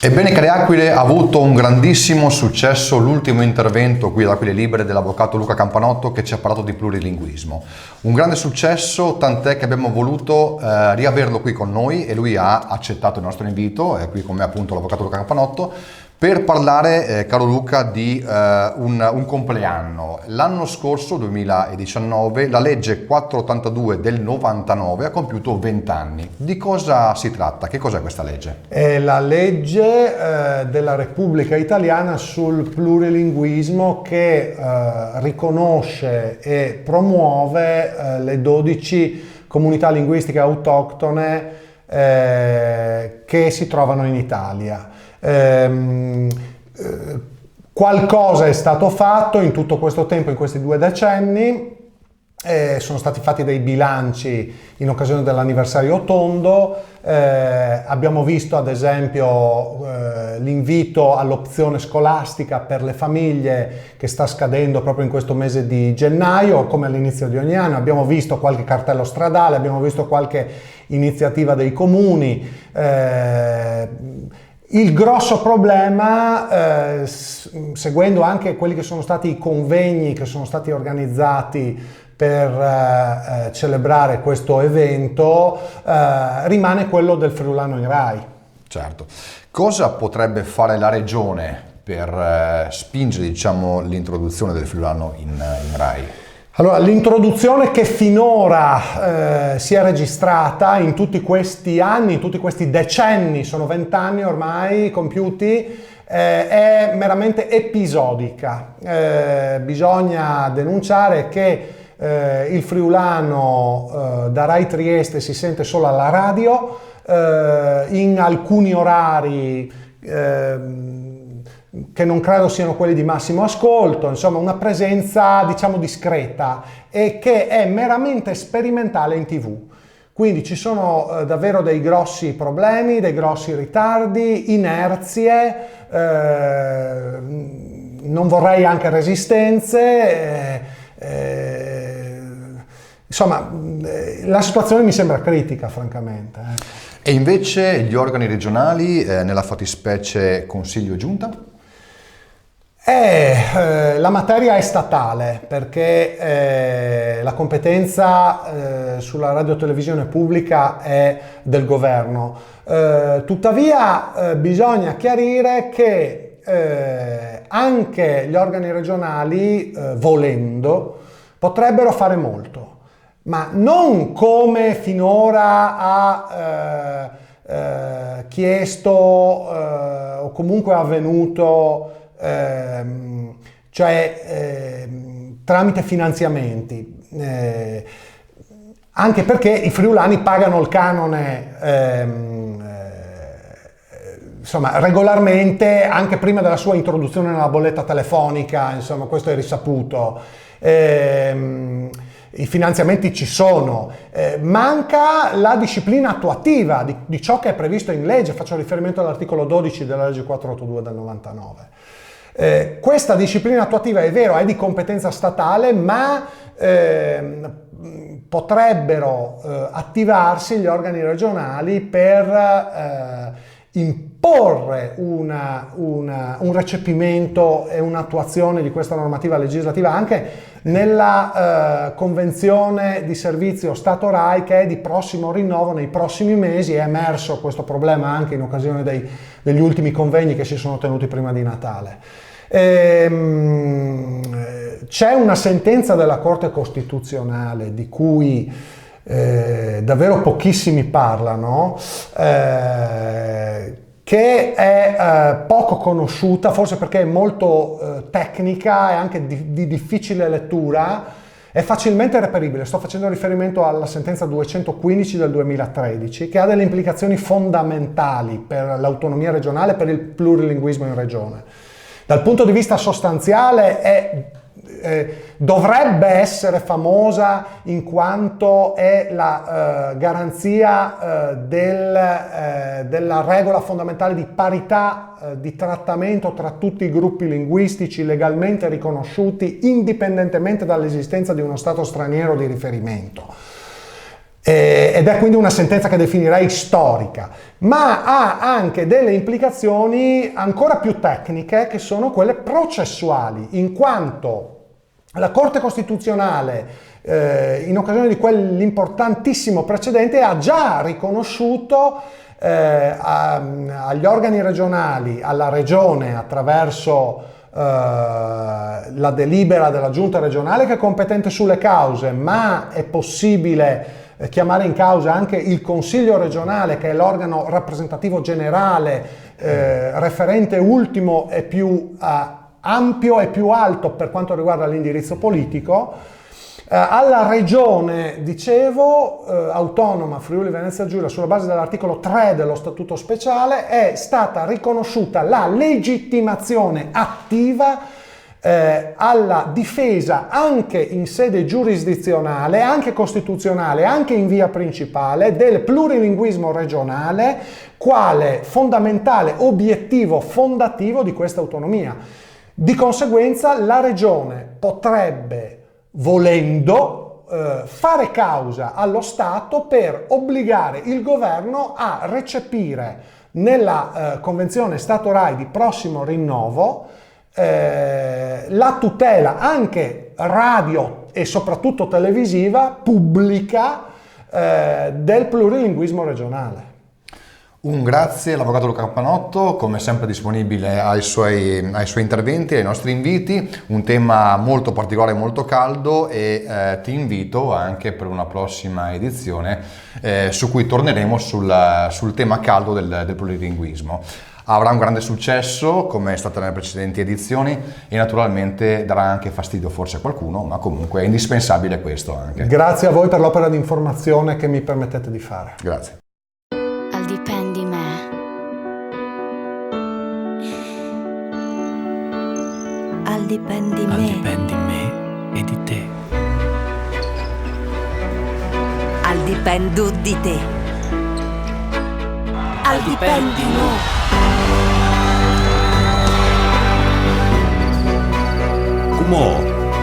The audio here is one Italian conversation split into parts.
Ebbene, cari Aquile, ha avuto un grandissimo successo l'ultimo intervento qui ad Aquile Libere dell'avvocato Luca Campanotto, che ci ha parlato di plurilinguismo. Un grande successo, tant'è che abbiamo voluto riaverlo qui con noi e lui ha accettato il nostro invito, è qui con me appunto l'avvocato Luca Campanotto, per parlare, caro Luca, di un compleanno. L'anno scorso, 2019, la legge 482 del 99 ha compiuto 20 anni. Di cosa si tratta? Che cos'è questa legge? È la legge della Repubblica Italiana sul plurilinguismo che riconosce e promuove le 12 comunità linguistiche autoctone che si trovano in Italia. Qualcosa è stato fatto in tutto questo tempo, in questi 2 decenni. Sono stati fatti dei bilanci in occasione dell'anniversario tondo. Abbiamo visto ad esempio l'invito all'opzione scolastica per le famiglie che sta scadendo proprio in questo mese di gennaio, come all'inizio di ogni anno. Abbiamo visto qualche cartello stradale, abbiamo visto qualche iniziativa dei comuni. Il grosso problema, seguendo anche quelli che sono stati i convegni che sono stati organizzati per celebrare questo evento, rimane quello del friulano in Rai. Certo. Cosa potrebbe fare la Regione per spingere, diciamo, l'introduzione del friulano in Rai? Allora, l'introduzione che finora si è registrata in tutti questi anni, in tutti questi decenni, sono 20 anni ormai compiuti, è meramente episodica. Bisogna denunciare che il friulano da Rai Trieste si sente solo alla radio, in alcuni orari che non credo siano quelli di massimo ascolto, insomma una presenza diciamo discreta e che è meramente sperimentale in TV. Quindi ci sono davvero dei grossi problemi, dei grossi ritardi, inerzie, non vorrei anche resistenze, insomma la situazione mi sembra critica francamente. E invece gli organi regionali, nella fattispecie Consiglio e Giunta? La materia è statale perché la competenza sulla radiotelevisione pubblica è del governo. Tuttavia bisogna chiarire che anche gli organi regionali, volendo, potrebbero fare molto, ma non come finora ha chiesto o comunque è avvenuto, tramite finanziamenti, anche perché i friulani pagano il canone insomma regolarmente anche prima della sua introduzione nella bolletta telefonica, insomma questo è risaputo. I finanziamenti ci sono, manca la disciplina attuativa di ciò che è previsto in legge. Faccio riferimento all'articolo 12 della legge 482 del 99. Questa disciplina attuativa è vero, è di competenza statale, ma potrebbero attivarsi gli organi regionali per imporre un recepimento e un'attuazione di questa normativa legislativa anche nella convenzione di servizio Stato-Rai, che è di prossimo rinnovo nei prossimi mesi. È emerso questo problema anche in occasione degli ultimi convegni che si sono tenuti prima di Natale. C'è una sentenza della Corte Costituzionale di cui davvero pochissimi parlano, che è poco conosciuta, forse perché è molto tecnica e anche di difficile lettura, è facilmente reperibile. Sto facendo riferimento alla sentenza 215 del 2013, che ha delle implicazioni fondamentali per l'autonomia regionale e per il plurilinguismo in regione. Dal punto di vista sostanziale dovrebbe essere famosa in quanto è la garanzia della regola fondamentale di parità di trattamento tra tutti i gruppi linguistici legalmente riconosciuti indipendentemente dall'esistenza di uno stato straniero di riferimento. ed è quindi una sentenza che definirei storica, ma ha anche delle implicazioni ancora più tecniche, che sono quelle processuali, in quanto la Corte Costituzionale in occasione di quell'importantissimo precedente ha già riconosciuto agli organi regionali, alla regione attraverso la delibera della giunta regionale che è competente sulle cause, ma è possibile chiamare in causa anche il Consiglio regionale, che è l'organo rappresentativo generale, referente ultimo e più ampio e più alto per quanto riguarda l'indirizzo politico. Alla regione, dicevo, autonoma Friuli Venezia Giulia, sulla base dell'articolo 3 dello Statuto speciale, è stata riconosciuta la legittimazione attiva alla difesa anche in sede giurisdizionale, anche costituzionale, anche in via principale del plurilinguismo regionale quale fondamentale obiettivo fondativo di questa autonomia. Di conseguenza la regione potrebbe, volendo, fare causa allo Stato per obbligare il governo a recepire nella Convenzione Stato-Rai di prossimo rinnovo la tutela anche radio e soprattutto televisiva pubblica del plurilinguismo regionale. Un grazie all'avvocato Luca Campanotto, come sempre disponibile ai suoi interventi, ai nostri inviti, un tema molto particolare, molto caldo, e ti invito anche per una prossima edizione su cui torneremo sul tema caldo del plurilinguismo. Avrà un grande successo come è stato nelle precedenti edizioni e naturalmente darà anche fastidio forse a qualcuno, ma comunque è indispensabile questo anche. Grazie a voi per l'opera di informazione che mi permettete di fare. Grazie. Al dipendi me. Al dipendi me. Al dipendi me e di te. Al dipendo di te. Al dipendi no. Come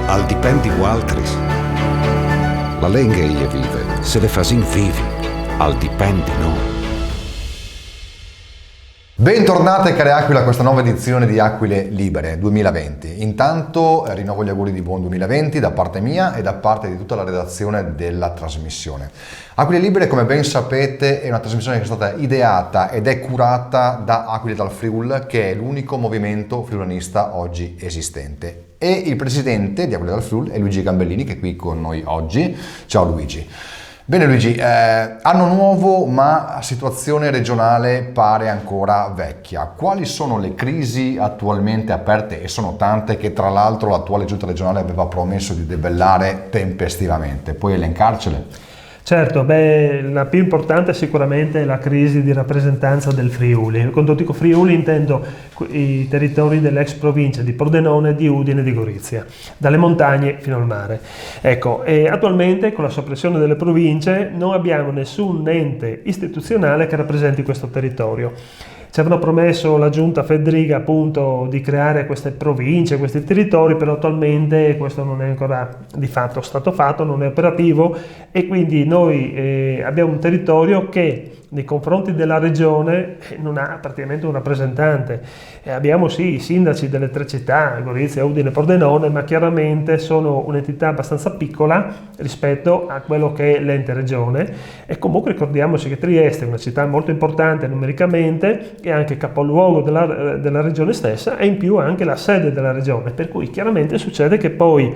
al dipendi altris. La lingua ie vive, se le fasin vivi, al dipendi no. Bentornate care Aquile a questa nuova edizione di Aquile Libere 2020. Intanto rinnovo gli auguri di buon 2020 da parte mia e da parte di tutta la redazione della trasmissione. Aquile Libere, come ben sapete, è una trasmissione che è stata ideata ed è curata da Aquile dal Friul, che è l'unico movimento friulanista oggi esistente. E il presidente di Aquile dal Friul è Luigi Gambellini, che è qui con noi oggi. Ciao Luigi. Bene Luigi, anno nuovo ma situazione regionale pare ancora vecchia. Quali sono le crisi attualmente aperte? E sono tante, che tra l'altro l'attuale giunta regionale aveva promesso di debellare tempestivamente. Puoi elencarcele? Certo, la più importante è sicuramente la crisi di rappresentanza del Friuli. Quando dico Friuli intendo i territori dell'ex provincia di Pordenone, di Udine e di Gorizia, dalle montagne fino al mare. Ecco, e attualmente con la soppressione delle province non abbiamo nessun ente istituzionale che rappresenti questo territorio. Ci avevano promesso la giunta Fedriga appunto di creare queste province, questi territori, però attualmente questo non è ancora di fatto stato fatto, non è operativo, e quindi noi abbiamo un territorio che nei confronti della regione non ha praticamente un rappresentante. Abbiamo sì i sindaci delle tre città, Gorizia, Udine e Pordenone, ma chiaramente sono un'entità abbastanza piccola rispetto a quello che è l'ente regione, e comunque ricordiamoci che Trieste è una città molto importante numericamente, è anche capoluogo della regione stessa e in più anche la sede della regione, per cui chiaramente succede che poi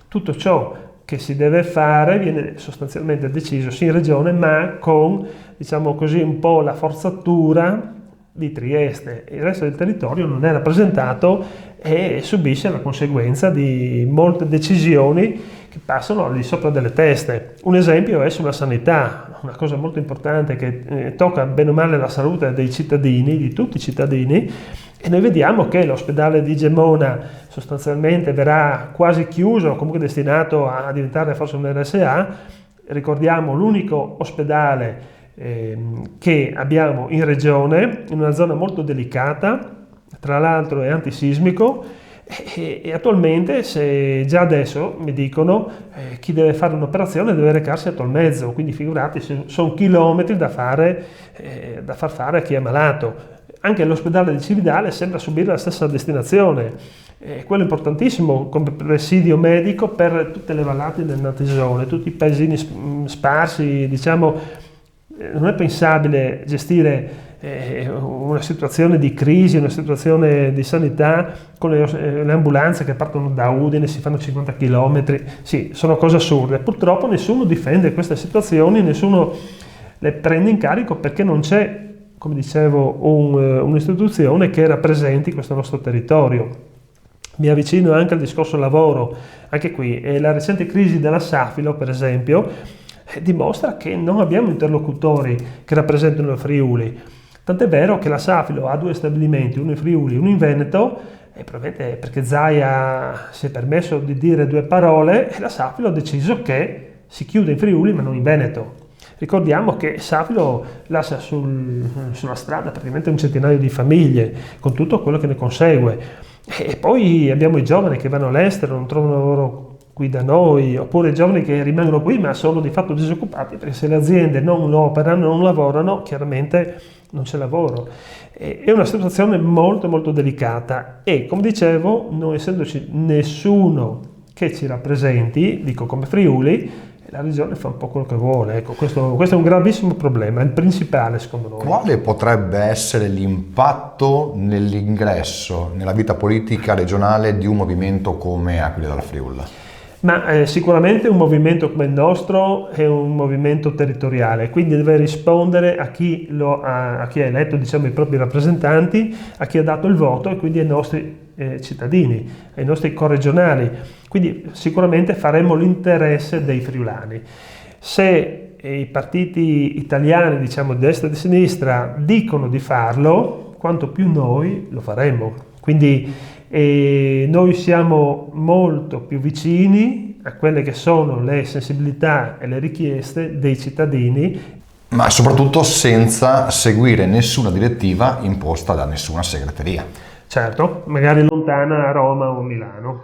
tutto ciò che si deve fare viene sostanzialmente deciso sì in regione, ma con, diciamo così, un po' la forzatura di Trieste. Il resto del territorio non è rappresentato e subisce la conseguenza di molte decisioni che passano al di sopra delle teste. Un esempio è sulla sanità, una cosa molto importante che tocca bene o male la salute dei cittadini, di tutti i cittadini, e noi vediamo che l'ospedale di Gemona sostanzialmente verrà quasi chiuso, comunque destinato a diventare forse un RSA. Ricordiamo l'unico ospedale che abbiamo in regione, in una zona molto delicata, tra l'altro è antisismico, E attualmente, se già adesso mi dicono chi deve fare un'operazione deve recarsi a Tolmezzo, quindi figurati, sono chilometri da far fare a chi è malato. Anche l'ospedale di Cividale sembra subire la stessa destinazione. Quello è importantissimo come presidio medico per tutte le vallate del Natisone, tutti i paesini sparsi, diciamo. Non è pensabile gestire una situazione di crisi, una situazione di sanità con le ambulanze che partono da Udine, si fanno 50 km. Sì, sono cose assurde. Purtroppo nessuno difende queste situazioni, nessuno le prende in carico perché non c'è, come dicevo, un'istituzione che rappresenti questo nostro territorio. Mi avvicino anche al discorso lavoro, anche qui la recente crisi della Safilo, per esempio, dimostra che non abbiamo interlocutori che rappresentano il Friuli. Tant'è vero che la Safilo ha 2 stabilimenti, uno in Friuli e uno in Veneto, e probabilmente perché Zaia si è permesso di dire 2 parole, e la Safilo ha deciso che si chiude in Friuli ma non in Veneto. Ricordiamo che Safilo lascia sulla strada praticamente un centinaio di famiglie, con tutto quello che ne consegue. E poi abbiamo i giovani che vanno all'estero, non trovano lavoro qui da noi, oppure giovani che rimangono qui ma sono di fatto disoccupati, perché se le aziende non operano, non lavorano, chiaramente non c'è lavoro. È una situazione molto molto delicata e, come dicevo, non essendoci nessuno che ci rappresenti, dico come Friuli, la regione fa un po' quello che vuole. Ecco, questo è un gravissimo problema, è il principale secondo noi. Quale potrebbe essere l'impatto nell'ingresso nella vita politica regionale di un movimento come Aquile della Friuli? Ma sicuramente un movimento come il nostro è un movimento territoriale, quindi deve rispondere a chi ha eletto, diciamo, i propri rappresentanti, a chi ha dato il voto e quindi ai nostri cittadini, ai nostri corregionali. Quindi sicuramente faremo l'interesse dei friulani. Se i partiti italiani, diciamo di destra e di sinistra, dicono di farlo, quanto più noi lo faremo. Quindi noi siamo molto più vicini a quelle che sono le sensibilità e le richieste dei cittadini. Ma soprattutto senza seguire nessuna direttiva imposta da nessuna segreteria. Certo, magari lontana a Roma o a Milano.